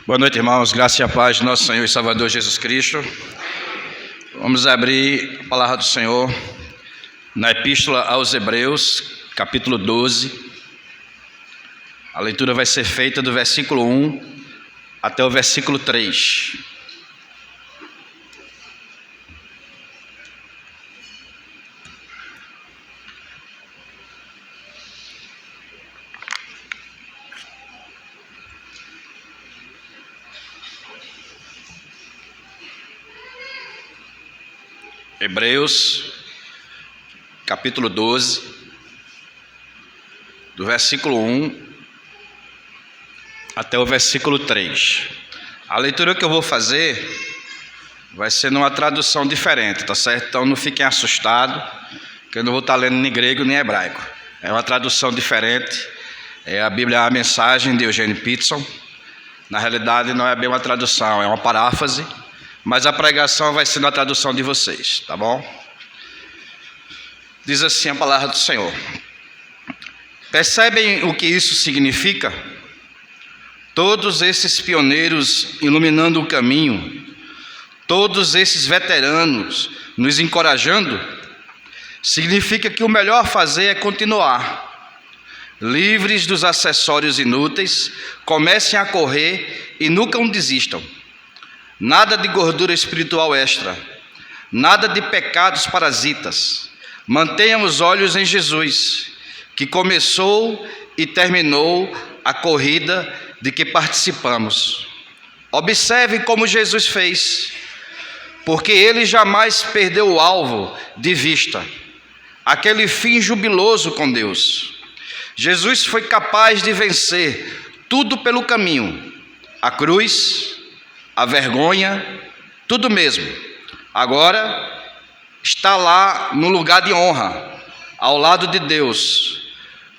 Boa noite, irmãos. Graça e a paz de nosso Senhor e Salvador Jesus Cristo. Vamos abrir a palavra do Senhor na Epístola aos Hebreus, capítulo 12. A leitura vai ser feita do versículo 1 até o versículo 3. Hebreus, capítulo 12, do versículo 1 até o versículo 3. A leitura que eu vou fazer vai ser numa tradução diferente, tá certo? Então não fiquem assustados, que eu não vou estar lendo nem grego nem hebraico. É uma tradução diferente, é a Bíblia A Mensagem de Eugene Peterson. Na realidade não é bem uma tradução, é uma paráfrase, mas a pregação vai ser na tradução de vocês, tá bom? Diz assim a palavra do Senhor. Percebem o que isso significa? Todos esses pioneiros iluminando o caminho, todos esses veteranos nos encorajando, significa que o melhor a fazer é continuar. Livres dos acessórios inúteis, comecem a correr e nunca desistam. Nada de gordura espiritual extra, nada de pecados parasitas. Mantenham os olhos em Jesus, que começou e terminou a corrida de que participamos. Observe como Jesus fez, porque ele jamais perdeu o alvo de vista, aquele fim jubiloso com Deus. Jesus foi capaz de vencer tudo pelo caminho, a cruz, a vergonha, tudo mesmo. Agora está lá no lugar de honra, ao lado de Deus.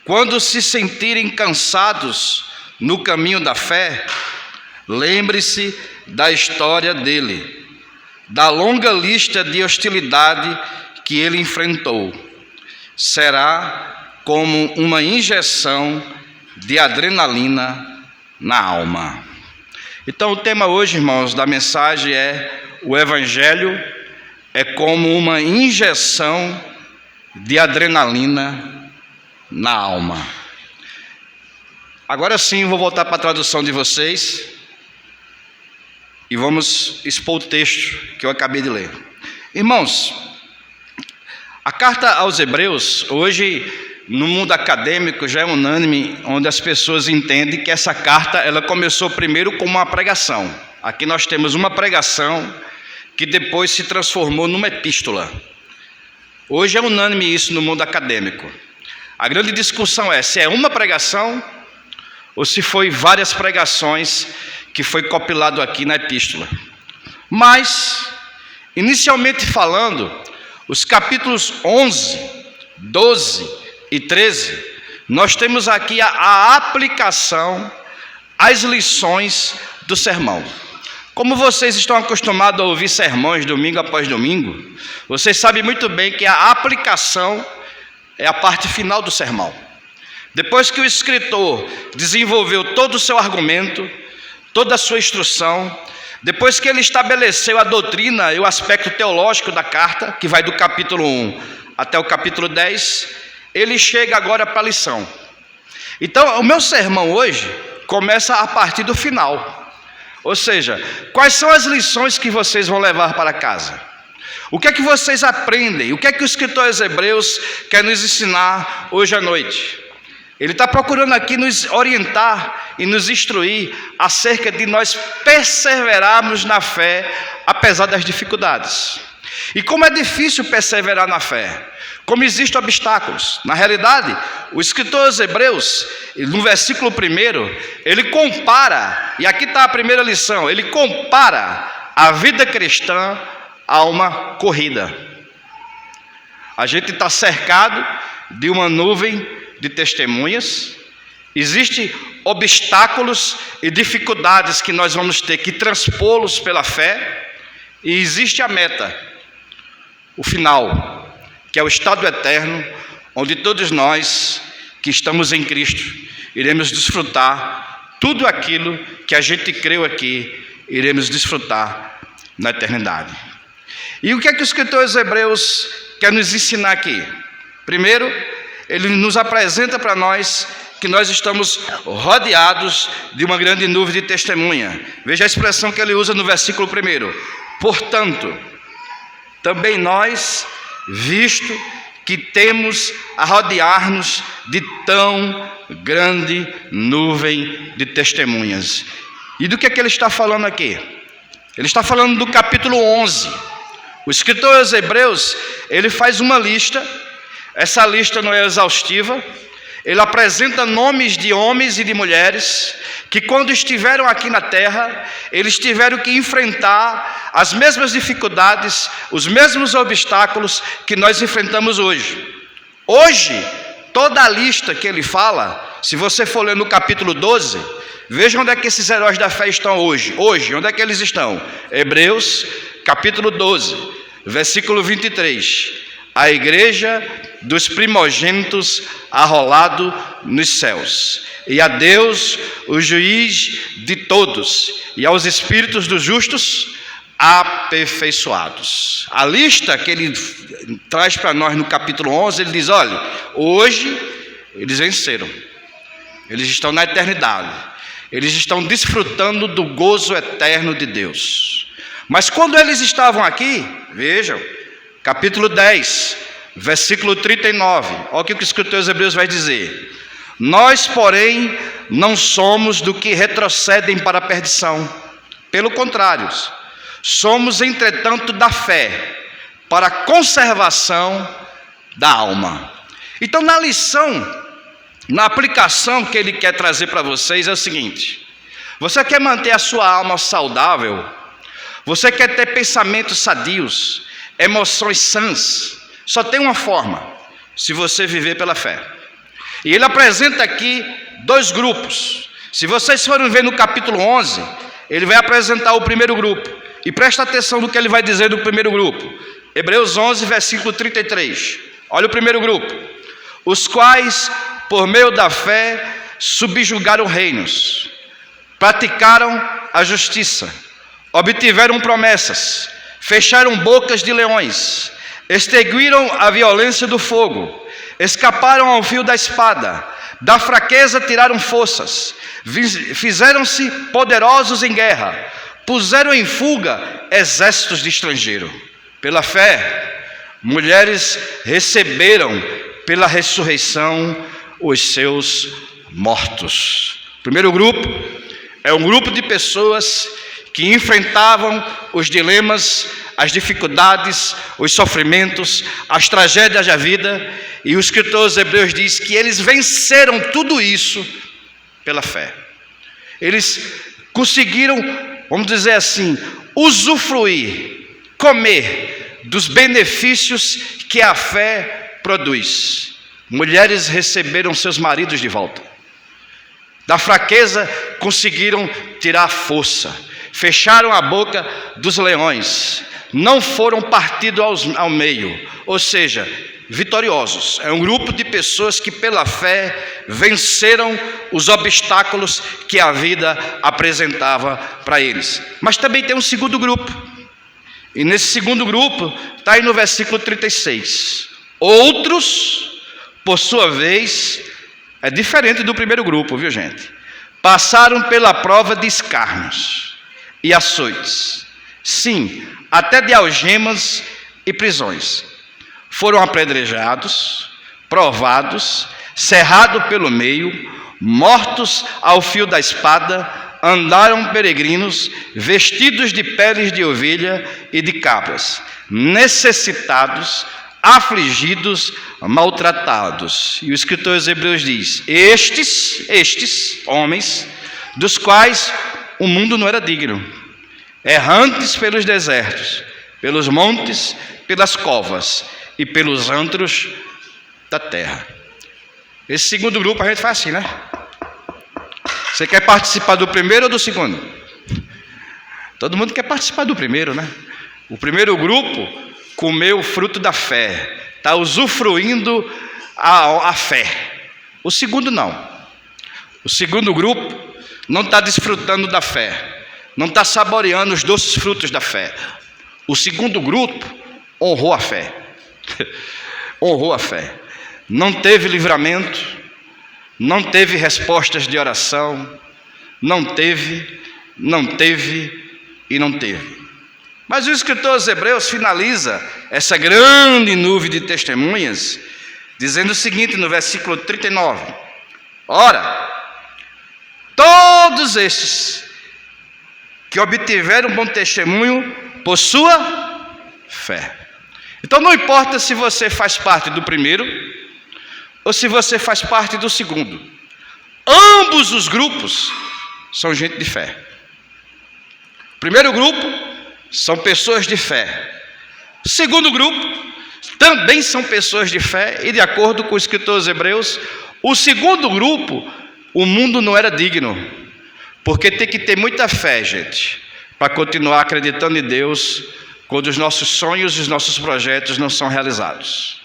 Quando se sentirem cansados no caminho da fé, lembre-se da história dele, da longa lista de hostilidade que ele enfrentou. Será como uma injeção de adrenalina na alma. Então o tema hoje, irmãos, da mensagem é: o Evangelho é como uma injeção de adrenalina na alma. Agora sim, vou voltar para a tradução de vocês e vamos expor o texto que eu acabei de ler. Irmãos, a carta aos Hebreus, hoje no mundo acadêmico já é unânime, onde as pessoas entendem que essa carta ela começou primeiro como uma pregação. Aqui nós temos uma pregação que depois se transformou numa epístola. Hoje é unânime isso no mundo acadêmico. A grande discussão é se é uma pregação ou se foi várias pregações que foi compilado aqui na epístola. Mas, inicialmente falando, os capítulos 11, 12 e 13, nós temos aqui a aplicação às lições do sermão. Como vocês estão acostumados a ouvir sermões domingo após domingo, vocês sabem muito bem que a aplicação é a parte final do sermão. Depois que o escritor desenvolveu todo o seu argumento, toda a sua instrução, depois que ele estabeleceu a doutrina e o aspecto teológico da carta, que vai do capítulo 1 até o capítulo 10, ele chega agora para a lição. Então, o meu sermão hoje começa a partir do final. Ou seja, quais são as lições que vocês vão levar para casa? O que é que vocês aprendem? O que é que o escritor aos Hebreus quer nos ensinar hoje à noite? Ele está procurando aqui nos orientar e nos instruir acerca de nós perseverarmos na fé, apesar das dificuldades. E como é difícil perseverar na fé, como existem obstáculos. Na realidade, o escritor aos Hebreus, no versículo 1, ele compara, e aqui está a primeira lição, ele compara a vida cristã a uma corrida. A gente está cercado de uma nuvem de testemunhas, existem obstáculos e dificuldades que nós vamos ter que transpô-los pela fé, e existe a meta, o final, que é o estado eterno, onde todos nós que estamos em Cristo iremos desfrutar tudo aquilo que a gente creu aqui, iremos desfrutar na eternidade. E o que é que o escritor aos Hebreus quer nos ensinar aqui? Primeiro, ele nos apresenta para nós que nós estamos rodeados de uma grande nuvem de testemunha. Veja a expressão que ele usa no versículo 1. Portanto, também nós, visto que temos a rodear-nos de tão grande nuvem de testemunhas. E do que é que ele está falando aqui? Ele está falando do capítulo 11. O escritor aos Hebreus, ele faz uma lista. Essa lista não é exaustiva. Ele apresenta nomes de homens e de mulheres que, quando estiveram aqui na terra, eles tiveram que enfrentar as mesmas dificuldades, os mesmos obstáculos que nós enfrentamos hoje. Hoje, toda a lista que ele fala, se você for ler no capítulo 12, veja onde é que esses heróis da fé estão hoje. Hoje, onde é que eles estão? Hebreus, capítulo 12, versículo 23. A igreja dos primogênitos arrolado nos céus, e a Deus, o juiz de todos, e aos espíritos dos justos aperfeiçoados. A lista que ele traz para nós no capítulo 11, ele diz: olha, hoje eles venceram, eles estão na eternidade, eles estão desfrutando do gozo eterno de Deus. Mas quando eles estavam aqui, vejam, capítulo 10, versículo 39, olha o que o escritor aos Hebreus vai dizer: nós, porém, não somos do que retrocedem para a perdição, pelo contrário, somos, entretanto, da fé, para a conservação da alma. Então, na lição, na aplicação que ele quer trazer para vocês é o seguinte: você quer manter a sua alma saudável? Você quer ter pensamentos sadios, emoções sãs? Só tem uma forma: se você viver pela fé. E ele apresenta aqui dois grupos. Se vocês forem ver no capítulo 11, ele vai apresentar o primeiro grupo. E presta atenção no que ele vai dizer do primeiro grupo. Hebreus 11, versículo 33. Olha o primeiro grupo: os quais, por meio da fé, subjugaram reinos, praticaram a justiça, obtiveram promessas, fecharam bocas de leões, extinguiram a violência do fogo, escaparam ao fio da espada, da fraqueza tiraram forças, fizeram-se poderosos em guerra, puseram em fuga exércitos de estrangeiro. Pela fé, mulheres receberam pela ressurreição os seus mortos. O primeiro grupo é um grupo de pessoas que enfrentavam os dilemas, as dificuldades, os sofrimentos, as tragédias da vida, e o escritor aos Hebreus diz que eles venceram tudo isso pela fé. Eles conseguiram, vamos dizer assim, usufruir, comer dos benefícios que a fé produz. Mulheres receberam seus maridos de volta. Da fraqueza conseguiram tirar força. Fecharam a boca dos leões. Não foram partidos ao meio. Ou seja, vitoriosos. É um grupo de pessoas que pela fé venceram os obstáculos que a vida apresentava para eles. Mas também tem um segundo grupo. E nesse segundo grupo, está aí no versículo 36. Outros, por sua vez, é diferente do primeiro grupo, viu gente? Passaram pela prova de escárnios e açoites, sim, até de algemas e prisões. Foram apedrejados, provados, cerrados pelo meio, mortos ao fio da espada, andaram peregrinos, vestidos de peles de ovelha e de cabras, necessitados, afligidos, maltratados. E o escritor aos Hebreus diz: estes homens, dos quais o mundo não era digno, errantes pelos desertos, pelos montes, pelas covas e pelos antros da terra. Esse segundo grupo a gente faz assim, né? Você quer participar do primeiro ou do segundo? Todo mundo quer participar do primeiro, né? O primeiro grupo comeu o fruto da fé, está usufruindo a fé. O segundo não. O segundo grupo não está desfrutando da fé, não está saboreando os doces frutos da fé. O segundo grupo honrou a fé. Honrou a fé. Não teve livramento, não teve respostas de oração, não teve e não teve. Mas o escritor aos Hebreus finaliza essa grande nuvem de testemunhas, dizendo o seguinte no versículo 39. Ora, todos estes que obtiveram bom testemunho por sua fé. Então não importa se você faz parte do primeiro ou se você faz parte do segundo. Ambos os grupos são gente de fé. O primeiro grupo são pessoas de fé. O segundo grupo também são pessoas de fé. E de acordo com o escritor aos Hebreus, o segundo grupo, o mundo não era digno. Porque tem que ter muita fé, gente, para continuar acreditando em Deus quando os nossos sonhos e os nossos projetos não são realizados.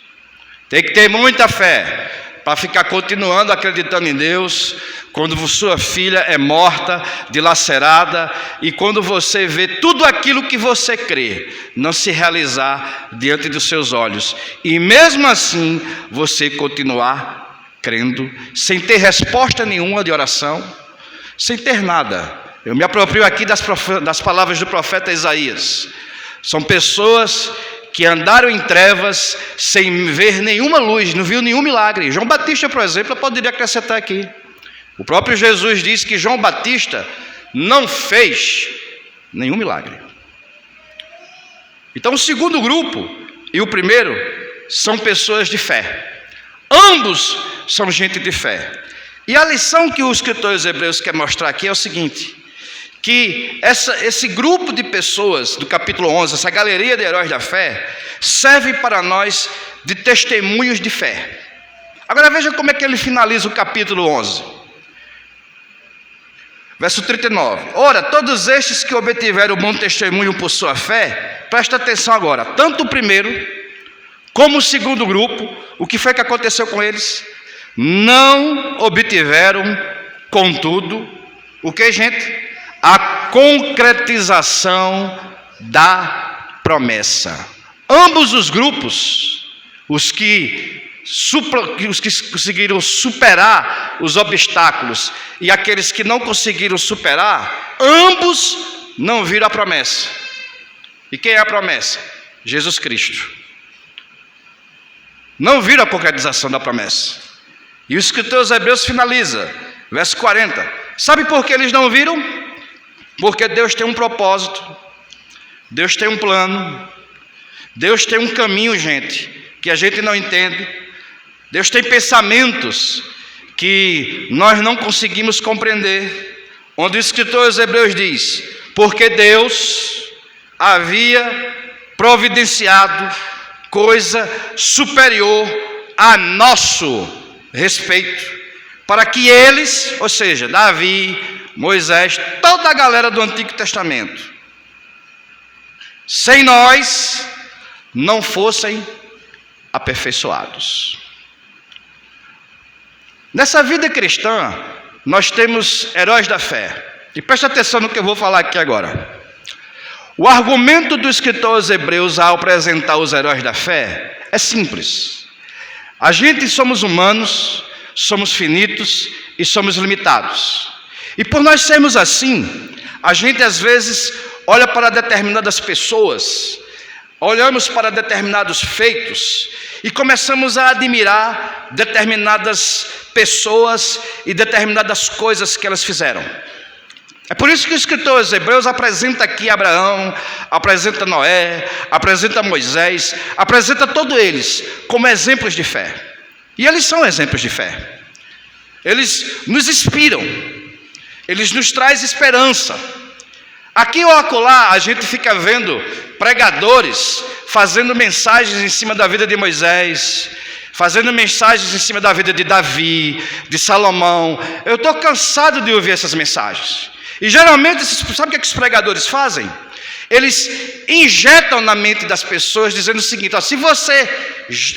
Tem que ter muita fé para ficar continuando acreditando em Deus quando sua filha é morta, dilacerada, e quando você vê tudo aquilo que você crê não se realizar diante dos seus olhos, e mesmo assim você continuar crendo, sem ter resposta nenhuma de oração, sem ter nada. Eu me aproprio aqui das palavras do profeta Isaías. São pessoas que andaram em trevas sem ver nenhuma luz, não viu nenhum milagre. João Batista, por exemplo, eu poderia acrescentar aqui. O próprio Jesus disse que João Batista não fez nenhum milagre. Então o segundo grupo e o primeiro são pessoas de fé. Ambos são gente de fé. E a lição que o escritor aos Hebreus quer mostrar aqui é o seguinte: que esse grupo de pessoas do capítulo 11, essa galeria de heróis da fé, serve para nós de testemunhos de fé. Agora veja como é que ele finaliza o capítulo 11. Verso 39. Ora, todos estes que obtiveram bom testemunho por sua fé, presta atenção agora, tanto o primeiro como o segundo grupo, o que foi que aconteceu com eles? Não obtiveram, contudo, o que, gente? A concretização da promessa. Ambos os grupos, os que conseguiram superar os obstáculos e aqueles que não conseguiram superar, ambos não viram a promessa. E quem é a promessa? Jesus Cristo. Não viram a concretização da promessa. E o escritor aos Hebreus finaliza, verso 40. Sabe por que eles não viram? Porque Deus tem um propósito, Deus tem um plano, Deus tem um caminho, gente, que a gente não entende. Deus tem pensamentos que nós não conseguimos compreender. Onde o escritor aos Hebreus diz: porque Deus havia providenciado coisa superior a nosso respeito, para que eles, ou seja, Davi, Moisés, toda a galera do Antigo Testamento, sem nós, não fossem aperfeiçoados. Nessa vida cristã, nós temos heróis da fé. E preste atenção no que eu vou falar aqui agora. O argumento do escritor aos Hebreus ao apresentar os heróis da fé é simples. A gente somos humanos, somos finitos e somos limitados. E por nós sermos assim, a gente às vezes olha para determinadas pessoas, olhamos para determinados feitos e começamos a admirar determinadas pessoas e determinadas coisas que elas fizeram. É por isso que o escritor aos Hebreus apresenta aqui Abraão, apresenta Noé, apresenta Moisés, apresenta todos eles como exemplos de fé. E eles são exemplos de fé. Eles nos inspiram, eles nos trazem esperança. Aqui ou acolá a gente fica vendo pregadores fazendo mensagens em cima da vida de Moisés, fazendo mensagens em cima da vida de Davi, de Salomão. Eu estou cansado de ouvir essas mensagens. E geralmente, sabe o que os pregadores fazem? Eles injetam na mente das pessoas dizendo o seguinte: ó, se você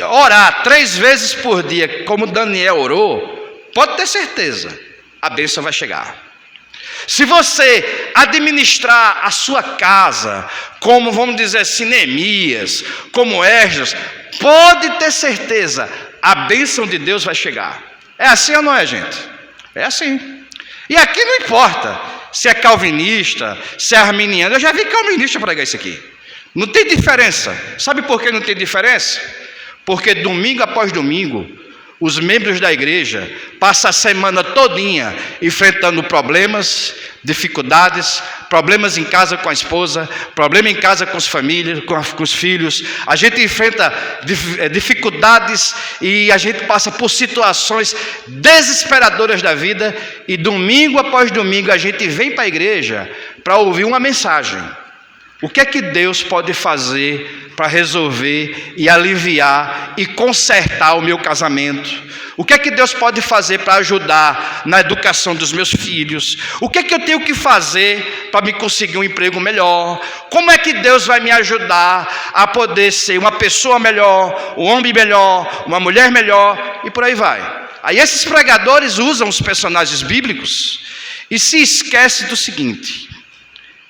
orar 3 vezes por dia, como Daniel orou, pode ter certeza, a bênção vai chegar. Se você administrar a sua casa, como vamos dizer assim, Neemias, como Esdras, pode ter certeza, a bênção de Deus vai chegar. É assim ou não é, gente? É assim. E aqui não importa se é calvinista, se é arminiano. Eu já vi calvinista pregar isso aqui. Não tem diferença. Sabe por que não tem diferença? Porque domingo após domingo, os membros da igreja passam a semana todinha enfrentando problemas, dificuldades, problemas em casa com a esposa, problema em casa com as famílias, com os filhos. A gente enfrenta dificuldades e a gente passa por situações desesperadoras da vida, e domingo após domingo a gente vem para a igreja para ouvir uma mensagem. O que é que Deus pode fazer para resolver e aliviar e consertar o meu casamento? O que é que Deus pode fazer para ajudar na educação dos meus filhos? O que é que eu tenho que fazer para me conseguir um emprego melhor? Como é que Deus vai me ajudar a poder ser uma pessoa melhor, um homem melhor, uma mulher melhor, e por aí vai. Aí esses pregadores usam os personagens bíblicos e se esquecem do seguinte: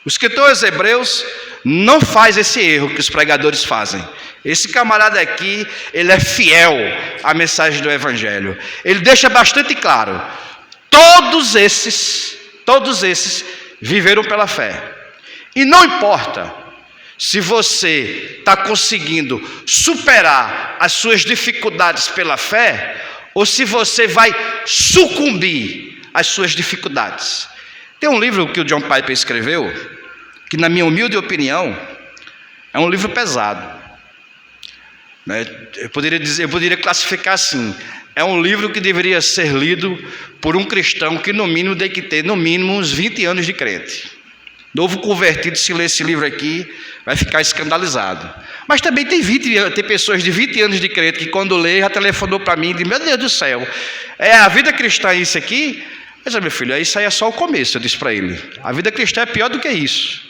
o escritor aos Hebreus não faz esse erro que os pregadores fazem. Esse camarada aqui, ele é fiel à mensagem do Evangelho. Ele deixa bastante claro: todos esses viveram pela fé. E não importa se você está conseguindo superar as suas dificuldades pela fé, ou se você vai sucumbir às suas dificuldades. Tem um livro que o John Piper escreveu, que na minha humilde opinião, é um livro pesado. Eu poderia classificar assim: é um livro que deveria ser lido por um cristão que no mínimo tem que ter no mínimo uns 20 anos de crente. Novo convertido, se ler esse livro aqui, vai ficar escandalizado. Mas também tem pessoas de 20 anos de crente que quando lê já telefonou para mim e diz: meu Deus do céu, é a vida cristã isso aqui? Mas meu filho, isso aí é só o começo. Eu disse para ele: a vida cristã é pior do que isso.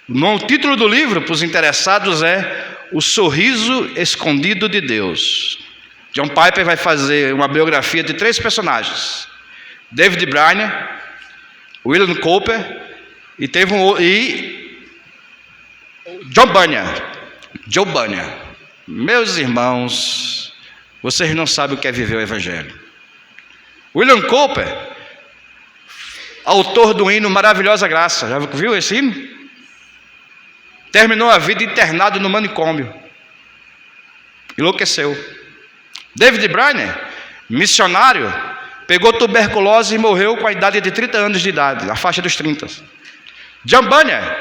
O título do livro, para os interessados, é O Sorriso Escondido de Deus. John Piper vai fazer uma biografia de 3 personagens: David Brainerd, William Cowper e John Bunyan. Meus irmãos, vocês não sabem o que é viver o Evangelho. William Cowper, autor do hino Maravilhosa Graça, já viu esse hino? Terminou a vida internado no manicômio, enlouqueceu. David Brainerd, missionário, pegou tuberculose e morreu com a idade de 30 anos de idade, a faixa dos 30. John Bunyan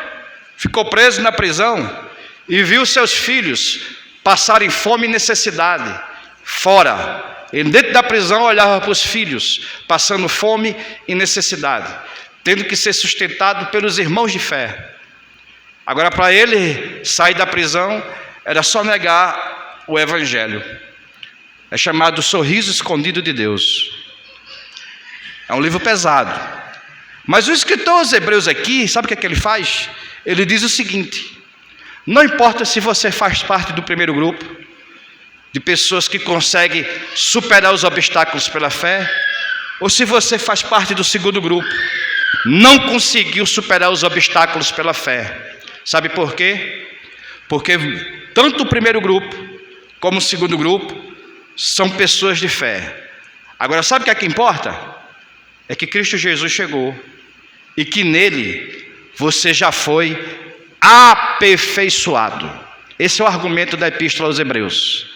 ficou preso na prisão e viu seus filhos passarem fome e necessidade fora. Ele dentro da prisão olhava para os filhos passando fome e necessidade, tendo que ser sustentado pelos irmãos de fé. Agora, para ele sair da prisão, era só negar o Evangelho. É chamado Sorriso Escondido de Deus. É um livro pesado. Mas o escritor aos Hebreus aqui, sabe o que é que ele faz? Ele diz o seguinte: não importa se você faz parte do primeiro grupo, de pessoas que conseguem superar os obstáculos pela fé, ou se você faz parte do segundo grupo, não conseguiu superar os obstáculos pela fé. Sabe por quê? Porque tanto o primeiro grupo como o segundo grupo são pessoas de fé. Agora, sabe o que é que importa? É que Cristo Jesus chegou e que nele você já foi aperfeiçoado. Esse é o argumento da Epístola aos Hebreus.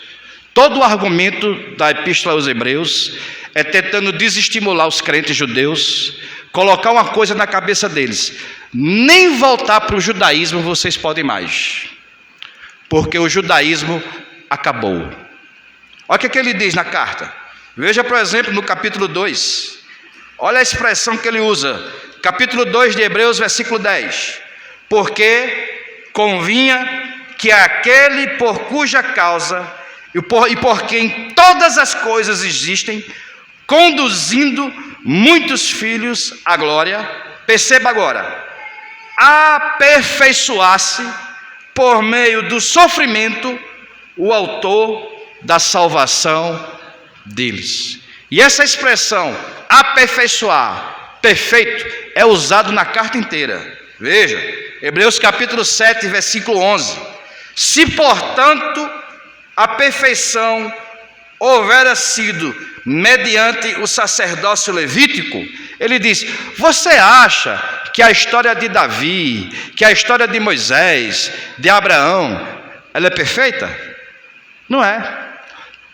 Todo o argumento da Epístola aos Hebreus é tentando desestimular os crentes judeus, colocar uma coisa na cabeça deles: nem voltar para o judaísmo vocês podem mais, porque o judaísmo acabou. Olha o que ele diz na carta. Veja, por exemplo, no capítulo 2. Olha a expressão que ele usa. Capítulo 2 de Hebreus, versículo 10. Porque convinha que aquele por cuja causa e por quem todas as coisas existem, conduzindo muitos filhos à glória, perceba agora, aperfeiçoasse por meio do sofrimento o autor da salvação deles. E essa expressão, aperfeiçoar, perfeito é usado na carta inteira. Veja, Hebreus capítulo 7, versículo 11. Se, portanto, a perfeição houvera sido mediante o sacerdócio levítico, ele diz: você acha que a história de Davi, que a história de Moisés, de Abraão, ela é perfeita? Não é.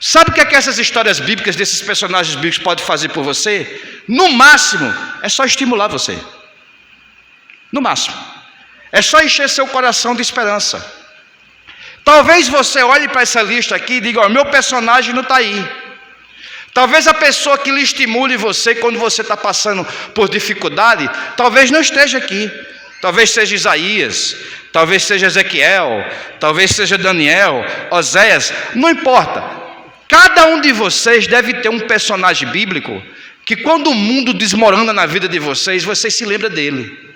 Sabe o que é que essas histórias bíblicas, desses personagens bíblicos podem fazer por você? No máximo, é só estimular você. No máximo. É só encher seu coração de esperança. Talvez você olhe para essa lista aqui e diga: ó, meu personagem não está aí. Talvez a pessoa que lhe estimule você quando você está passando por dificuldade, talvez não esteja aqui. Talvez seja Isaías, talvez seja Ezequiel, talvez seja Daniel, Oséias, não importa. Cada um de vocês deve ter um personagem bíblico que, quando o mundo desmorona na vida de vocês, você se lembra dele.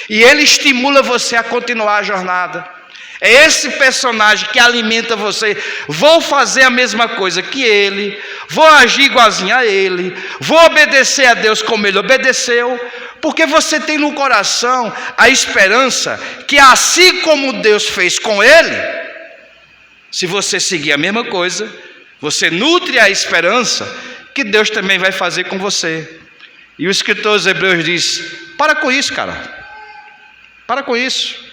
E ele estimula você a continuar a jornada. É esse personagem que alimenta você. Vou fazer a mesma coisa que ele, vou agir igualzinho a ele, vou obedecer a Deus como ele obedeceu, porque você tem no coração a esperança que, assim como Deus fez com ele, se você seguir a mesma coisa, você nutre a esperança que Deus também vai fazer com você. E o escritor aos Hebreus diz: para com isso, cara. Para com isso.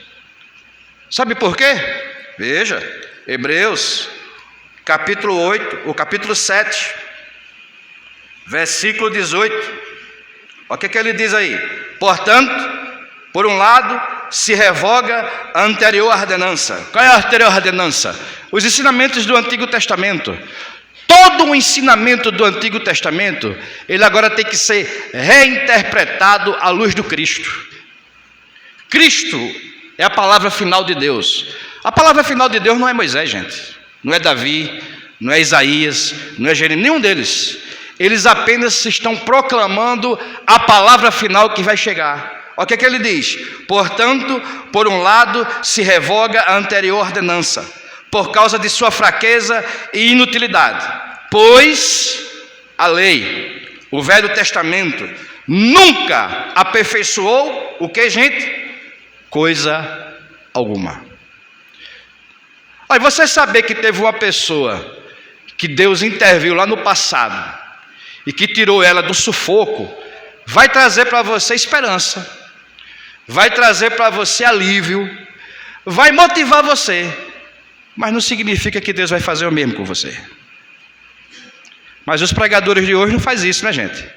Sabe por quê? Veja, Hebreus, capítulo 8, o capítulo 7, versículo 18. Olha o que ele diz aí: portanto, por um lado, se revoga a anterior ordenança. Qual é a anterior ordenança? Os ensinamentos do Antigo Testamento. Todo o ensinamento do Antigo Testamento, ele agora tem que ser reinterpretado à luz do Cristo. Cristo é a palavra final de Deus. A palavra final de Deus não é Moisés, gente. Não é Davi, não é Isaías, não é Jeremias, nenhum deles. Eles apenas estão proclamando a palavra final que vai chegar. Olha o que ele diz: portanto, por um lado, se revoga a anterior ordenança, por causa de sua fraqueza e inutilidade, pois a lei, o Velho Testamento, nunca aperfeiçoou o que, gente? Coisa alguma. Aí você saber que teve uma pessoa que Deus interviu lá no passado e que tirou ela do sufoco, vai trazer para você esperança, vai trazer para você alívio, vai motivar você, mas não significa que Deus vai fazer o mesmo com você. Mas os pregadores de hoje não fazem isso, né, gente?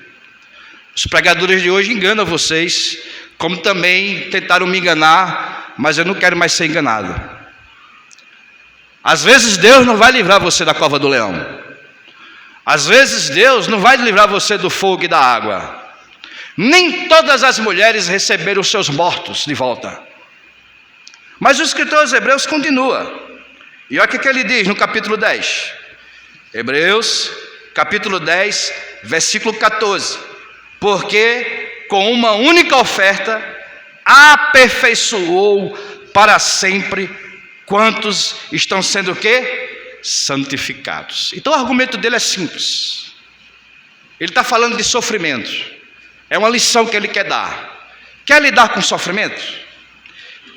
Os pregadores de hoje enganam vocês, como também tentaram me enganar, mas eu não quero mais ser enganado. Às vezes Deus não vai livrar você da cova do leão. Às vezes Deus não vai livrar você do fogo e da água. Nem todas as mulheres receberam os seus mortos de volta. Mas o escritor aos Hebreus continua. E olha o que ele diz no capítulo 10. Hebreus, capítulo 10, versículo 14. Porque com uma única oferta aperfeiçoou para sempre quantos estão sendo o quê? Santificados. Então o argumento dele é simples. Ele está falando de sofrimento. É uma lição que ele quer dar. Quer lidar com sofrimento?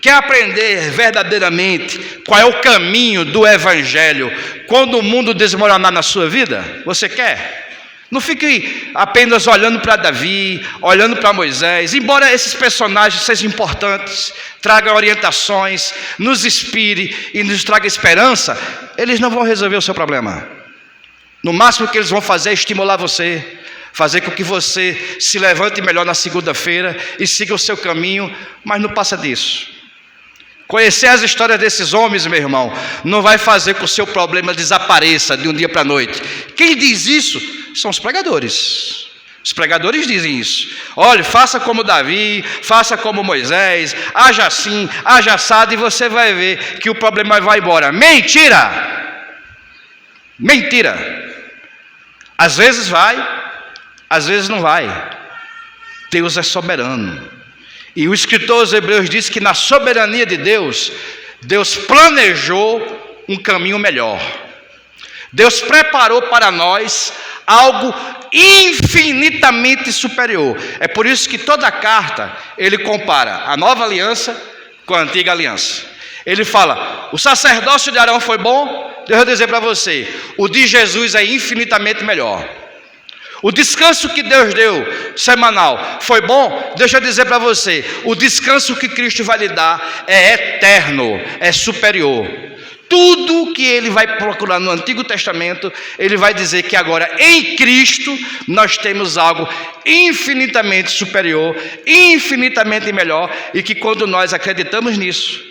Quer aprender verdadeiramente qual é o caminho do Evangelho quando o mundo desmoronar na sua vida? Você quer? Não fique apenas olhando para Davi, olhando para Moisés. Embora esses personagens sejam importantes, tragam orientações, nos inspire e nos traga esperança, eles não vão resolver o seu problema. No máximo que eles vão fazer é estimular você, fazer com que você se levante melhor na segunda-feira e siga o seu caminho, mas não passa disso. Conhecer as histórias desses homens, meu irmão, não vai fazer com que o seu problema desapareça de um dia para a noite. Quem diz isso são os pregadores. Os pregadores dizem isso. Olha, faça como Davi, faça como Moisés, haja assim, haja assado, e você vai ver que o problema vai embora. Mentira! Mentira! Às vezes vai, às vezes não vai. Deus é soberano. E o escritor aos Hebreus diz que na soberania de Deus, Deus planejou um caminho melhor. Deus preparou para nós algo infinitamente superior. É por isso que toda a carta ele compara a nova aliança com a antiga aliança. Ele fala: o sacerdócio de Arão foi bom, deixa eu dizer para você, o de Jesus é infinitamente melhor. O descanso que Deus deu semanal foi bom, deixa eu dizer para você, o descanso que Cristo vai lhe dar é eterno, é superior. Tudo que ele vai procurar no Antigo Testamento, ele vai dizer que agora em Cristo nós temos algo infinitamente superior, infinitamente melhor, e que quando nós acreditamos nisso,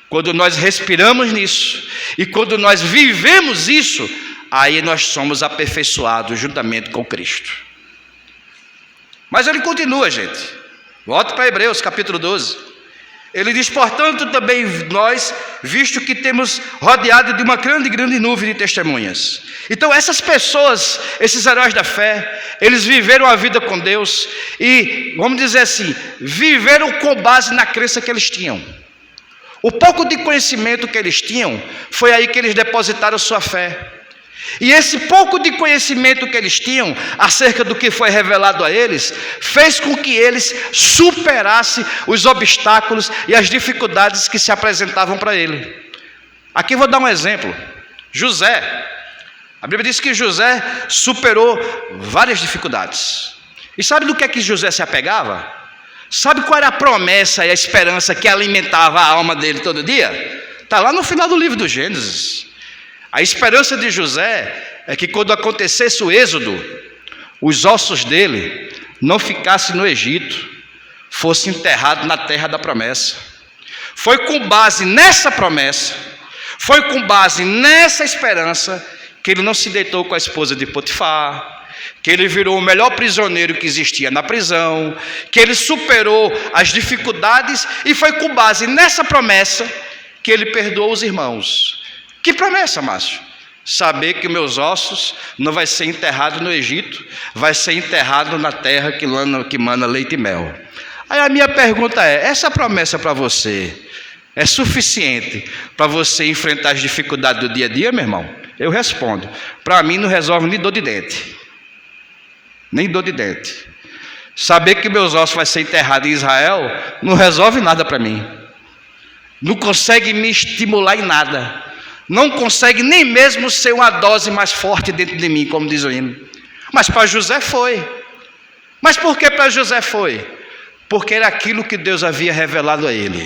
quando nós respiramos nisso, e quando nós vivemos isso, aí nós somos aperfeiçoados juntamente com Cristo. Mas ele continua, gente. Volta para Hebreus capítulo 12. Ele diz: portanto também nós, visto que temos rodeado de uma grande nuvem de testemunhas. Então essas pessoas, esses heróis da fé, eles viveram a vida com Deus e, vamos dizer assim, viveram com base na crença que eles tinham. O pouco de conhecimento que eles tinham, foi aí que eles depositaram sua fé. E esse pouco de conhecimento que eles tinham acerca do que foi revelado a eles, fez com que eles superassem os obstáculos e as dificuldades que se apresentavam para ele. Aqui vou dar um exemplo. José, a Bíblia diz que José superou várias dificuldades. E sabe do que José se apegava? Sabe qual era a promessa e a esperança que alimentava a alma dele todo dia? Está lá no final do livro do Gênesis. A esperança de José é que quando acontecesse o êxodo, os ossos dele não ficassem no Egito, fossem enterrados na terra da promessa. Foi com base nessa promessa, foi com base nessa esperança, que ele não se deitou com a esposa de Potifar, que ele virou o melhor prisioneiro que existia na prisão, que ele superou as dificuldades, e foi com base nessa promessa que ele perdoou os irmãos. Que promessa, Márcio? Saber que meus ossos não vai ser enterrado no Egito, vai ser enterrado na terra que mana leite e mel. Aí a minha pergunta é: essa promessa para você é suficiente para você enfrentar as dificuldades do dia a dia, meu irmão? Eu respondo: para mim não resolve nem dor de dente. Nem dor de dente. Saber que meus ossos vai ser enterrado em Israel não resolve nada para mim. Não consegue me estimular em nada. Não consegue nem mesmo ser uma dose mais forte dentro de mim, como diz o hino. Mas para José foi. Mas por que para José foi? Porque era aquilo que Deus havia revelado a ele.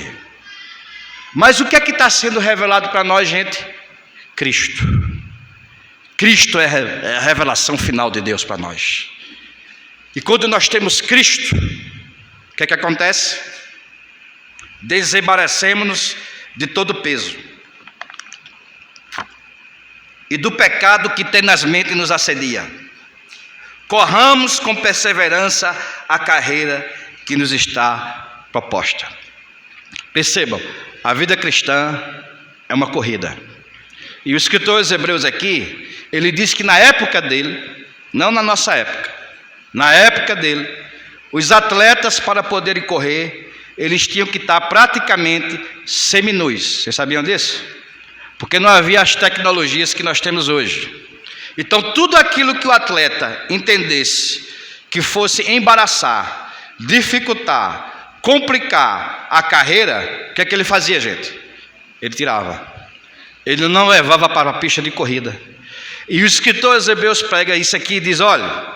Mas o que é que está sendo revelado para nós, gente? Cristo. Cristo é a revelação final de Deus para nós. E quando nós temos Cristo, o que é que acontece? Desembarecemos-nos de todo peso e do pecado que tenazmente nos assedia. Corramos com perseverança a carreira que nos está proposta. Percebam, a vida cristã é uma corrida. E o escritor aos Hebreus aqui, ele diz que na época dele, não na nossa época, na época dele, os atletas, para poderem correr, eles tinham que estar praticamente seminus. Vocês sabiam disso? Porque não havia as tecnologias que nós temos hoje. Então tudo aquilo que o atleta entendesse que fosse embaraçar, dificultar, complicar a carreira, o que é que ele fazia, gente? Ele tirava. Ele não levava para a pista de corrida. E o escritor aos Hebreus prega isso aqui e diz: olha,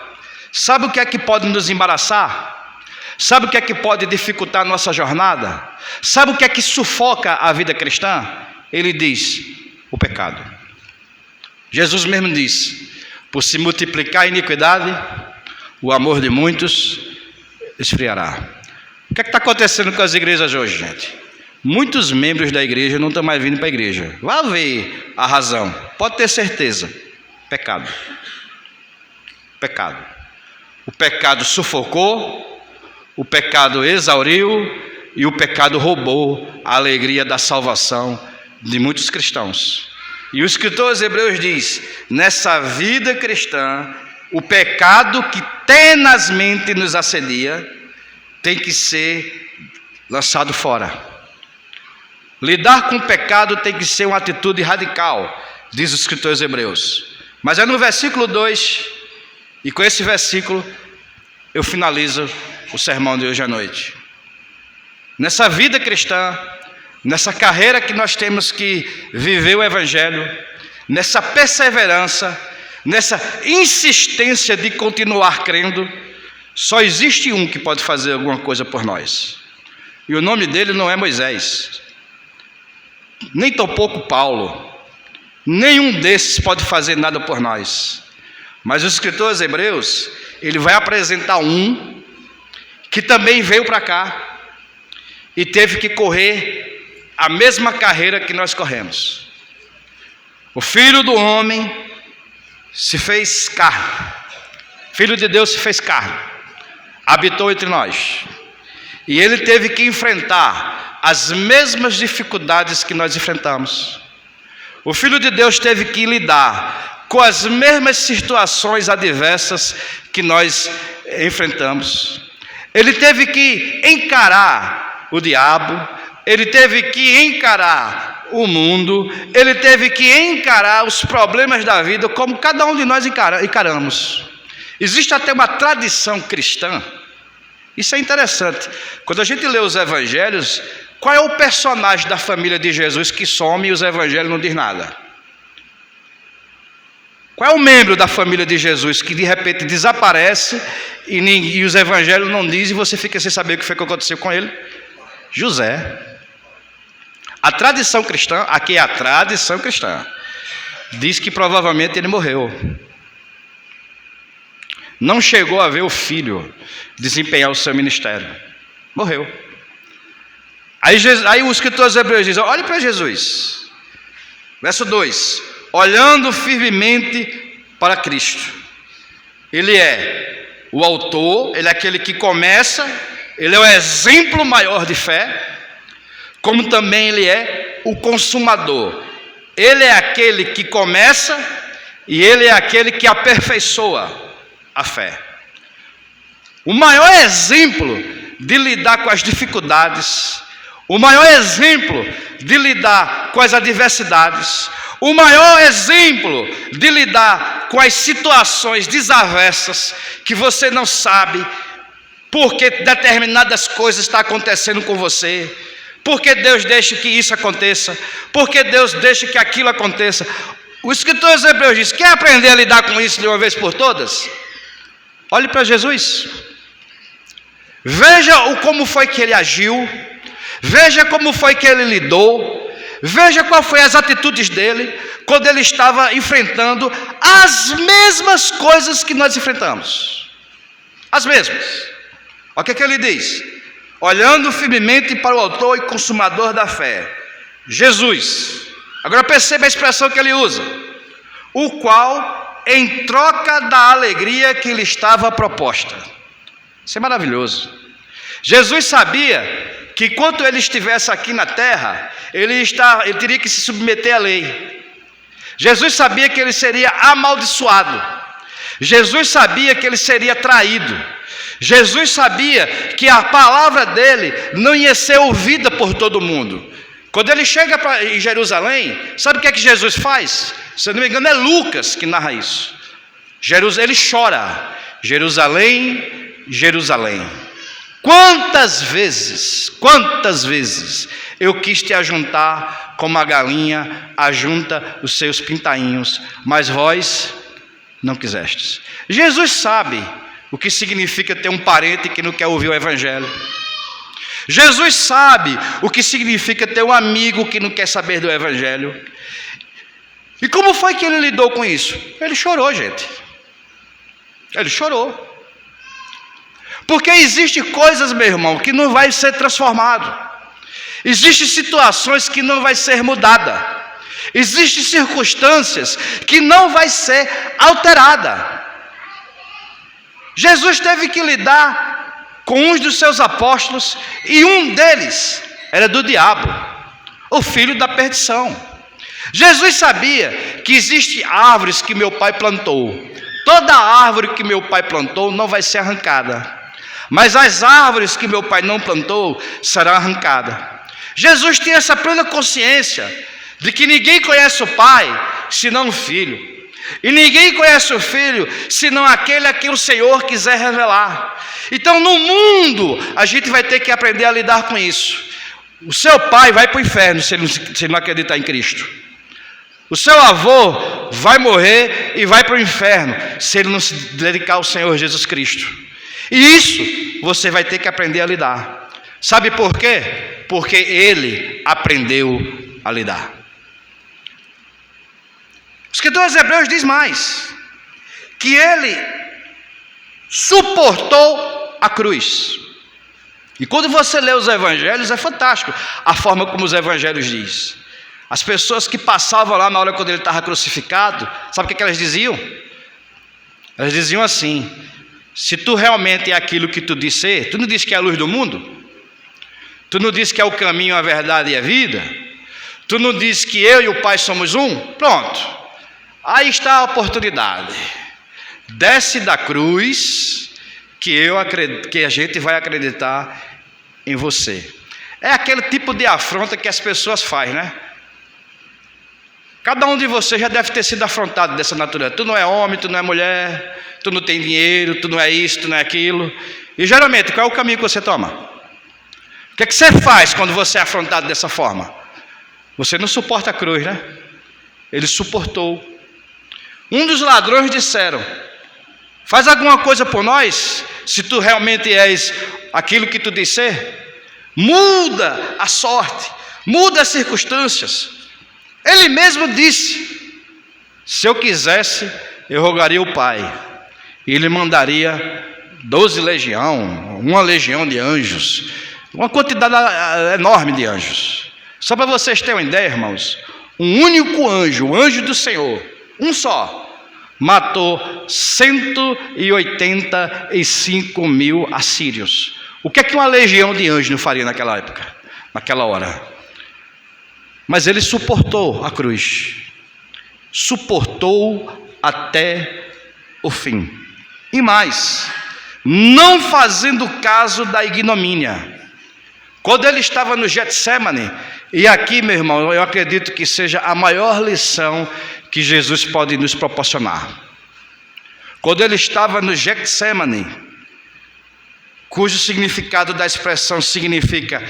sabe o que é que pode nos embaraçar? Sabe o que é que pode dificultar a nossa jornada? Sabe o que é que sufoca a vida cristã? Ele diz: o pecado. Jesus mesmo diz: por se multiplicar a iniquidade, o amor de muitos esfriará. O que é que está acontecendo com as igrejas hoje, gente? Muitos membros da igreja não estão mais vindo para a igreja. Vá ver a razão. Pode ter certeza. Pecado. Pecado. O pecado sufocou, o pecado exauriu e o pecado roubou a alegria da salvação de muitos cristãos. E o escritor aos Hebreus diz: nessa vida cristã, o pecado que tenazmente nos assedia tem que ser lançado fora. Lidar com o pecado tem que ser uma atitude radical, diz o escritor aos Hebreus. Mas é no versículo 2 E com esse versículo eu finalizo o sermão de hoje à noite. Nessa vida cristã, nessa carreira que nós temos que viver o Evangelho, nessa perseverança, nessa insistência de continuar crendo, só existe um que pode fazer alguma coisa por nós. E o nome dele não é Moisés, nem tampouco Paulo. Nenhum desses pode fazer nada por nós. Mas o escritor aos Hebreus, ele vai apresentar um que também veio para cá e teve que correr a mesma carreira que nós corremos. O Filho do homem se fez carne. Filho de Deus se fez carne. Habitou entre nós. E ele teve que enfrentar as mesmas dificuldades que nós enfrentamos. O Filho de Deus teve que lidar com as mesmas situações adversas que nós enfrentamos. Ele teve que encarar o diabo, ele teve que encarar o mundo, ele teve que encarar os problemas da vida como cada um de nós encaramos. Existe até uma tradição cristã, isso é interessante. Quando a gente lê os evangelhos, qual é o personagem da família de Jesus que some e os evangelhos não diz nada? Qual é o membro da família de Jesus que de repente desaparece e os evangelhos não dizem e você fica sem saber o que foi que aconteceu com ele? José. A tradição cristã, aqui é a tradição cristã, diz que provavelmente ele morreu. Não chegou a ver o filho desempenhar o seu ministério. Morreu. Aí o escritor aos Hebreus diz, olhe para Jesus. Verso 2. Olhando firmemente para Cristo. Ele é o autor, ele é aquele que começa, ele é o exemplo maior de fé, como também ele é o consumador. Ele é aquele que começa e ele é aquele que aperfeiçoa a fé. O maior exemplo de lidar com as dificuldades, o maior exemplo de lidar com as adversidades, o maior exemplo de lidar com as situações desaversas que você não sabe porque determinadas coisas estão acontecendo com você, porque Deus deixa que isso aconteça, porque Deus deixa que aquilo aconteça. O escritor aos Hebreus diz, quer aprender a lidar com isso de uma vez por todas? Olhe para Jesus. Veja como foi que ele agiu, veja como foi que ele lidou, veja qual foi as atitudes dele quando ele estava enfrentando as mesmas coisas que nós enfrentamos. As mesmas. Olha o que ele diz. Olhando firmemente para o autor e consumador da fé, Jesus. Agora perceba a expressão que ele usa. O qual, em troca da alegria que lhe estava proposta. Isso é maravilhoso. Jesus sabia que enquanto ele estivesse aqui na terra, ele teria que se submeter à lei. Jesus sabia que ele seria amaldiçoado. Jesus sabia que ele seria traído. Jesus sabia que a palavra dele não ia ser ouvida por todo mundo. Quando ele chega em Jerusalém, sabe o que é que Jesus faz? Se eu não me engano é Lucas que narra isso. Ele chora, Jerusalém, Jerusalém. Quantas vezes eu quis te ajuntar como a galinha ajunta os seus pintainhos, mas vós não quisestes. Jesus sabe o que significa ter um parente que não quer ouvir o evangelho. Jesus sabe o que significa ter um amigo que não quer saber do evangelho. E como foi que ele lidou com isso? Ele chorou, gente. Ele chorou. Porque existem coisas, meu irmão, que não vai ser transformado. Existem situações que não vai ser mudada. Existem circunstâncias que não vai ser alterada. Jesus teve que lidar com uns dos seus apóstolos e um deles era do diabo, o filho da perdição. Jesus sabia que existem árvores que meu pai plantou. Toda árvore que meu pai plantou não vai ser arrancada. Mas as árvores que meu pai não plantou serão arrancadas. Jesus tinha essa plena consciência de que ninguém conhece o Pai senão o Filho. E ninguém conhece o Filho, senão aquele a quem o Senhor quiser revelar. Então, no mundo, a gente vai ter que aprender a lidar com isso. O seu pai vai para o inferno se ele não acreditar em Cristo. O seu avô vai morrer e vai para o inferno se ele não se dedicar ao Senhor Jesus Cristo. E isso você vai ter que aprender a lidar. Sabe por quê? Porque ele aprendeu a lidar. O escritor aos Hebreus diz mais, que ele suportou a cruz. E quando você lê os evangelhos, é fantástico a forma como os evangelhos diz. As pessoas que passavam lá na hora quando ele estava crucificado, sabe o que elas diziam? Elas diziam assim: se tu realmente é aquilo que tu diz ser, tu não diz que é a luz do mundo? Tu não diz que é o caminho, a verdade e a vida? Tu não diz que eu e o Pai somos um? Pronto. Aí está a oportunidade. Desce da cruz, que a gente vai acreditar em você. É aquele tipo de afronta que as pessoas fazem, né? Cada um de vocês já deve ter sido afrontado dessa natureza. Tu não é homem, tu não é mulher, tu não tem dinheiro, tu não é isso, tu não é aquilo. E geralmente, qual é o caminho que você toma? O que é que você faz quando você é afrontado dessa forma? Você não suporta a cruz, né? Ele suportou. Um dos ladrões disseram: faz alguma coisa por nós, se tu realmente és aquilo que tu diz ser. Muda a sorte, muda as circunstâncias. Ele mesmo disse: se eu quisesse, eu rogaria ao Pai, e ele mandaria 12 legiões, uma legião de anjos, uma quantidade enorme de anjos. Só para vocês terem uma ideia, irmãos, um único anjo, o anjo do Senhor, um só, matou 185 mil assírios. O que é que uma legião de anjos não faria naquela época, naquela hora? Mas ele suportou a cruz, suportou até o fim. E mais, não fazendo caso da ignomínia. Quando ele estava no Getsemane, e aqui, meu irmão, eu acredito que seja a maior lição que Jesus pode nos proporcionar. Quando ele estava no Getsemane, cujo significado da expressão significa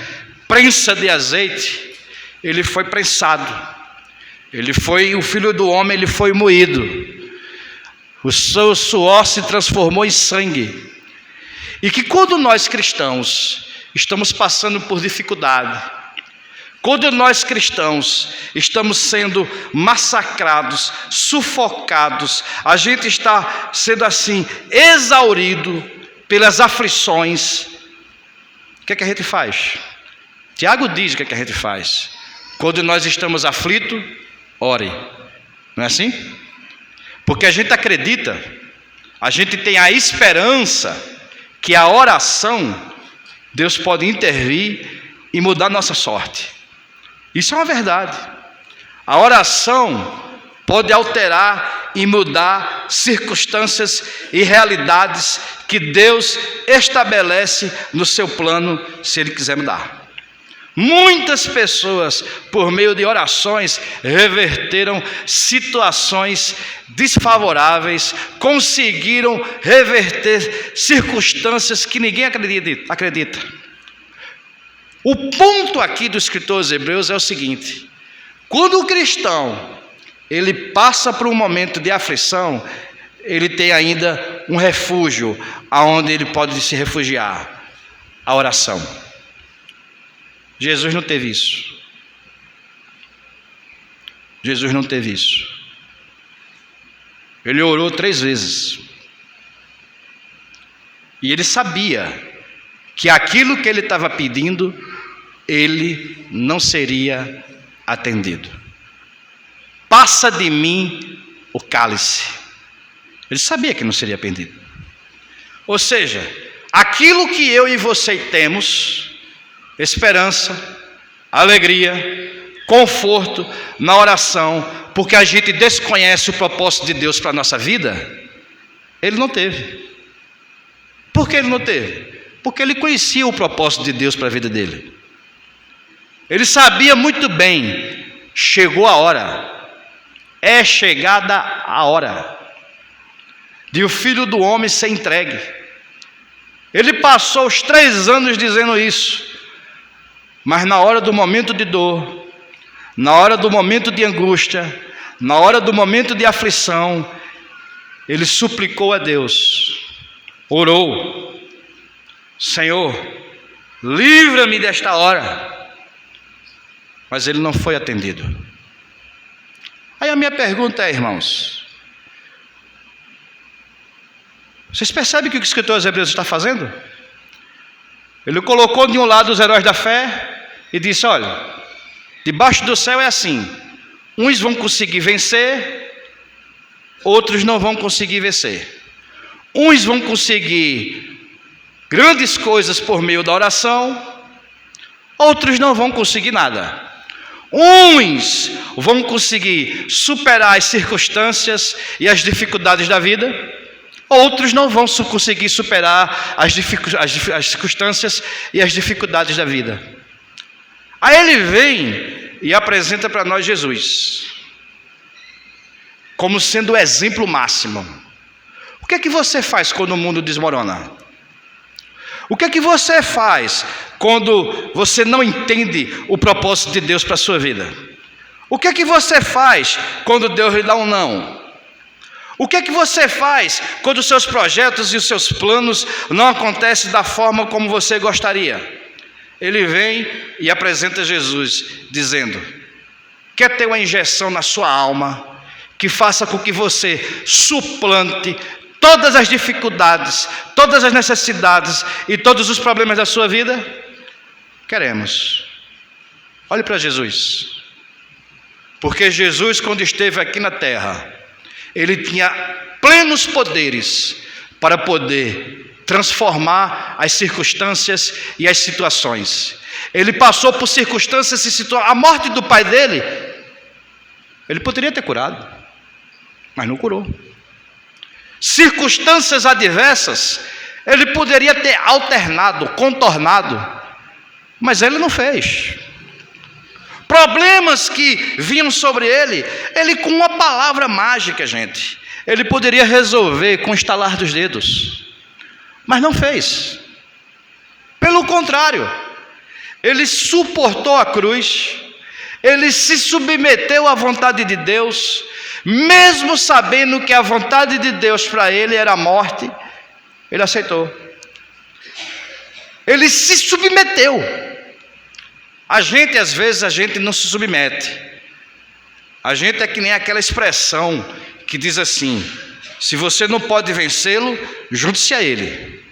prensa de azeite, ele foi prensado. Ele foi, o Filho do Homem, ele foi moído. O seu suor se transformou em sangue. E que quando nós cristãos estamos passando por dificuldade, quando nós cristãos estamos sendo massacrados, sufocados, a gente está sendo assim, exaurido pelas aflições, o que é que a gente faz? Tiago diz o que é que a gente faz. Quando nós estamos aflitos, ore. Não é assim? Porque a gente acredita, a gente tem a esperança que a oração, Deus pode intervir e mudar nossa sorte. Isso é uma verdade. A oração pode alterar e mudar circunstâncias e realidades que Deus estabelece no seu plano, se Ele quiser mudar. Muitas pessoas, por meio de orações, reverteram situações desfavoráveis, conseguiram reverter circunstâncias que ninguém acredita. O ponto aqui do escritor aos Hebreus é o seguinte: quando o cristão ele passa por um momento de aflição, ele tem ainda um refúgio aonde ele pode se refugiar: a oração. Jesus não teve isso. Jesus não teve isso. Ele orou 3 vezes. E ele sabia que aquilo que ele estava pedindo, ele não seria atendido. Passa de mim o cálice. Ele sabia que não seria atendido. Ou seja, aquilo que eu e você temos, esperança, alegria, conforto na oração, porque a gente desconhece o propósito de Deus para a nossa vida, ele não teve. Por que ele não teve? Porque ele conhecia o propósito de Deus para a vida dele. Ele sabia muito bem, chegou a hora, é chegada a hora de o Filho do Homem ser entregue. Ele passou os 3 anos dizendo isso, mas na hora do momento de dor, na hora do momento de angústia, na hora do momento de aflição, ele suplicou a Deus, orou: Senhor, livra-me desta hora. Mas ele não foi atendido. Aí a minha pergunta é, irmãos, vocês percebem o que o escritor aos Hebreus está fazendo? Ele colocou de um lado os heróis da fé e disse: olha, debaixo do céu é assim, uns vão conseguir vencer, outros não vão conseguir vencer. Uns vão conseguir grandes coisas por meio da oração, outros não vão conseguir nada. Uns vão conseguir superar as circunstâncias e as dificuldades da vida, outros não vão conseguir superar as circunstâncias e as dificuldades da vida. Aí ele vem e apresenta para nós Jesus como sendo o exemplo máximo. O que é que você faz quando o mundo desmorona? O que é que você faz quando você não entende o propósito de Deus para a sua vida? O que é que você faz quando Deus lhe dá um não? O que é que você faz quando os seus projetos e os seus planos não acontecem da forma como você gostaria? Ele vem e apresenta Jesus dizendo: quer ter uma injeção na sua alma que faça com que você suplante todas as dificuldades, todas as necessidades e todos os problemas da sua vida? Queremos. Olhe para Jesus. Porque Jesus, quando esteve aqui na terra, ele tinha plenos poderes para poder transformar as circunstâncias e as situações. Ele passou por circunstâncias e situações. A morte do pai dele, ele poderia ter curado, mas não curou. Circunstâncias adversas, ele poderia ter alternado, contornado, mas ele não fez. Problemas que vinham sobre ele, ele com uma palavra mágica, gente, ele poderia resolver com o estalar dos dedos, mas não fez. Pelo contrário, ele suportou a cruz, ele se submeteu à vontade de Deus, mesmo sabendo que a vontade de Deus para ele era a morte, ele aceitou. Ele se submeteu. Às vezes a gente não se submete. A gente é que nem aquela expressão que diz assim: se você não pode vencê-lo, junte-se a ele.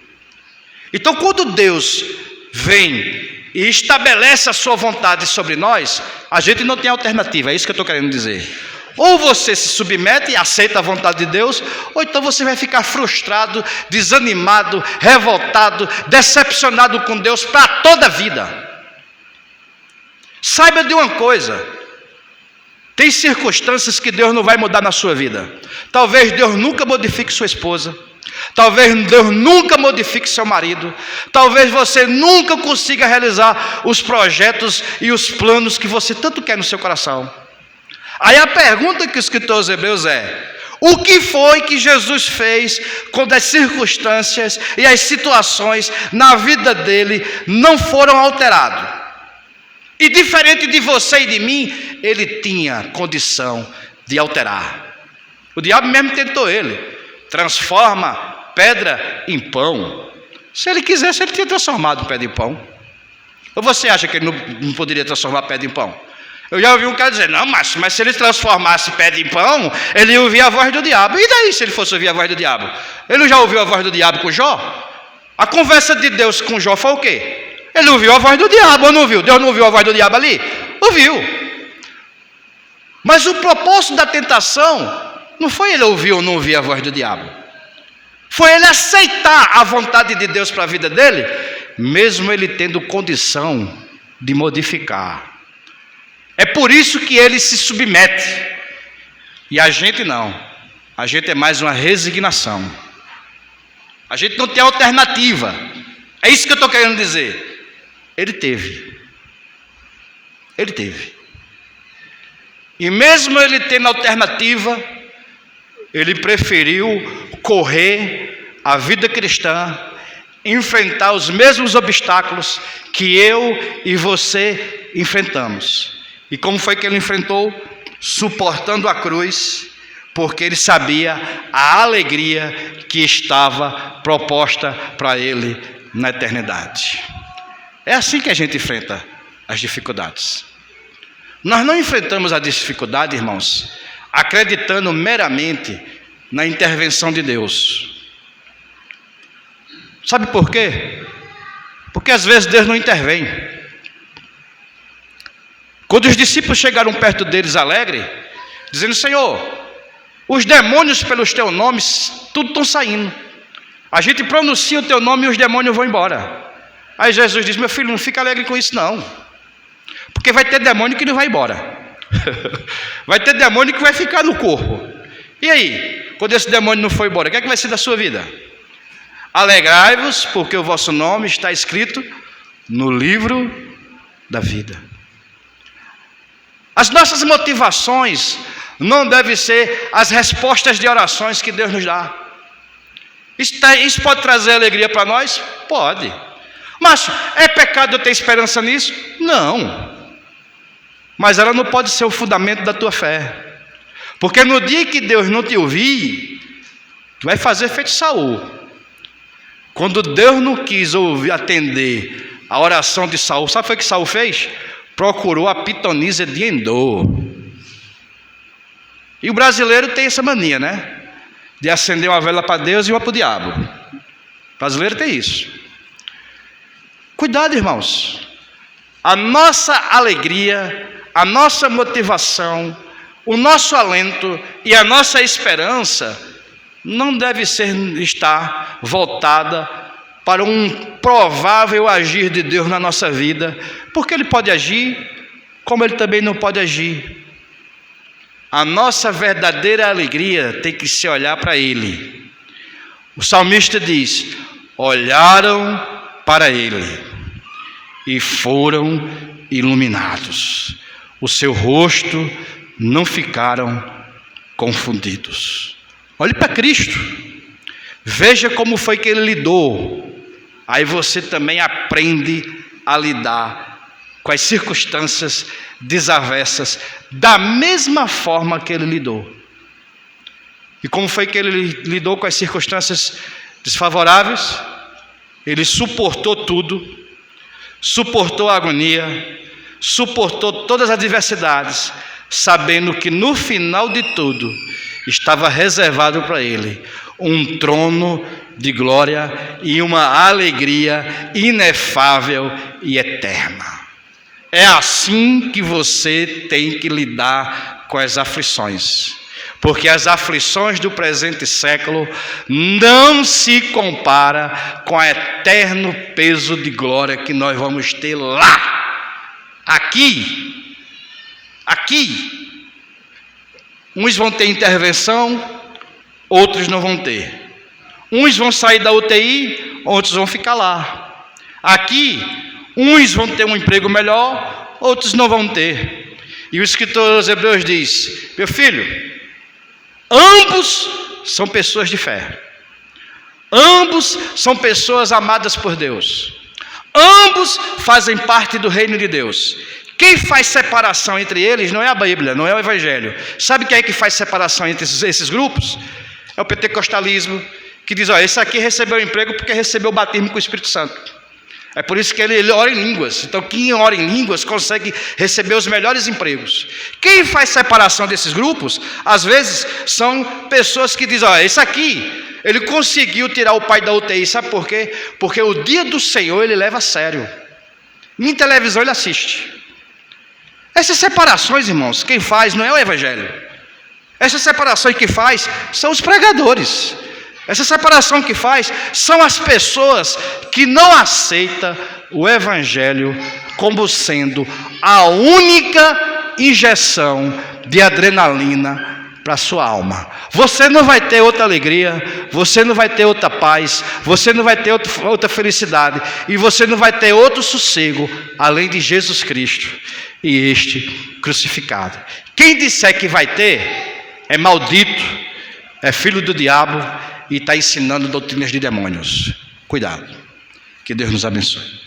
Então, quando Deus vem e estabelece a sua vontade sobre nós, a gente não tem alternativa, é isso que eu estou querendo dizer. Ou você se submete e aceita a vontade de Deus, ou então você vai ficar frustrado, desanimado, revoltado, decepcionado com Deus para toda a vida. Saiba de uma coisa: tem circunstâncias que Deus não vai mudar na sua vida. Talvez Deus nunca modifique sua esposa, talvez Deus nunca modifique seu marido, talvez você nunca consiga realizar os projetos e os planos que você tanto quer no seu coração. Aí a pergunta que o escritor aos Hebreus é: o que foi que Jesus fez quando as circunstâncias e as situações na vida dele não foram alteradas? E diferente de você e de mim, ele tinha condição de alterar. O diabo mesmo tentou ele: transforma pedra em pão. Se ele quisesse, ele tinha transformado pedra em pão. Ou você acha que ele não poderia transformar pedra em pão? Eu já ouvi um cara dizer: não, mas se ele transformasse pedra em pão, ele ia ouvir a voz do diabo. E daí se ele fosse ouvir a voz do diabo? Ele já ouviu a voz do diabo com Jó? A conversa de Deus com Jó foi o quê? Ele ouviu a voz do diabo, ou não ouviu? Deus não ouviu a voz do diabo ali? Ouviu. Mas o propósito da tentação não foi ele ouvir ou não ouvir a voz do diabo. Foi ele aceitar a vontade de Deus para a vida dele, mesmo ele tendo condição de modificar. É por isso que ele se submete. E a gente não. A gente é mais uma resignação. A gente não tem alternativa. É isso que eu estou querendo dizer. Ele teve. E mesmo ele tendo alternativa, ele preferiu correr a vida cristã, enfrentar os mesmos obstáculos que eu e você enfrentamos. E como foi que ele enfrentou? Suportando a cruz, porque ele sabia a alegria que estava proposta para ele na eternidade. É assim que a gente enfrenta as dificuldades. Nós não enfrentamos a dificuldade, irmãos, acreditando meramente na intervenção de Deus. Sabe por quê? Porque às vezes Deus não intervém. Quando os discípulos chegaram perto deles alegres, dizendo: Senhor, os demônios pelos teus nomes, tudo estão saindo. A gente pronuncia o teu nome e os demônios vão embora. Aí Jesus diz: meu filho, não fica alegre com isso não. Porque vai ter demônio que não vai embora. Vai ter demônio que vai ficar no corpo. E aí, quando esse demônio não for embora, o que é que vai ser da sua vida? Alegrai-vos, porque o vosso nome está escrito no livro da vida. As nossas motivações não devem ser as respostas de orações que Deus nos dá. Isso pode trazer alegria para nós? Pode. Mas é pecado eu ter esperança nisso? Não. Mas ela não pode ser o fundamento da tua fé. Porque no dia que Deus não te ouvir, tu vai fazer feito Saul. Quando Deus não quis atender a oração de Saul, sabe o que foi que Saul fez? Procurou a pitonisa de Endor. E o brasileiro tem essa mania, né? De acender uma vela para Deus e uma para o diabo. O brasileiro tem isso. Cuidado, irmãos. A nossa alegria, a nossa motivação, o nosso alento e a nossa esperança não deve estar voltada para um provável agir de Deus na nossa vida, porque Ele pode agir, como Ele também não pode agir. A nossa verdadeira alegria tem que se olhar para Ele. O salmista diz: olharam para Ele e foram iluminados. O seu rosto não ficaram confundidos. Olhe para Cristo. Veja como foi que Ele lidou. Aí você também aprende a lidar com as circunstâncias desaversas da mesma forma que Ele lidou. E como foi que Ele lidou com as circunstâncias desfavoráveis? Ele suportou tudo, suportou a agonia, suportou todas as adversidades, sabendo que no final de tudo estava reservado para Ele um trono de glória e uma alegria inefável e eterna. É assim que você tem que lidar com as aflições, porque as aflições do presente século não se compara com o eterno peso de glória que nós vamos ter lá. Aqui, uns vão ter intervenção, outros não vão ter. Uns vão sair da UTI, outros vão ficar lá. Aqui, uns vão ter um emprego melhor, outros não vão ter. E o escritor aos Hebreus diz: meu filho, ambos são pessoas de fé. Ambos são pessoas amadas por Deus. Ambos fazem parte do reino de Deus. Quem faz separação entre eles não é a Bíblia, não é o Evangelho. Sabe quem é que faz separação entre esses grupos? É o pentecostalismo, que diz: esse aqui recebeu o emprego porque recebeu o batismo com o Espírito Santo. É por isso que ele ora em línguas. Então quem ora em línguas consegue receber os melhores empregos. Quem faz separação desses grupos, às vezes, são pessoas que dizem: esse aqui, ele conseguiu tirar o pai da UTI. Sabe por quê? Porque o dia do Senhor ele leva a sério. Nem televisão ele assiste. Essas separações, irmãos, quem faz não é o Evangelho. Essas separações que faz são os pregadores. Essa separação que faz são as pessoas que não aceitam o Evangelho como sendo a única injeção de adrenalina para a sua alma. Você não vai ter outra alegria, você não vai ter outra paz, você não vai ter outra felicidade, e você não vai ter outro sossego além de Jesus Cristo. e este crucificado. Quem disser que vai ter, é maldito, é filho do diabo e está ensinando doutrinas de demônios. Cuidado. Que Deus nos abençoe.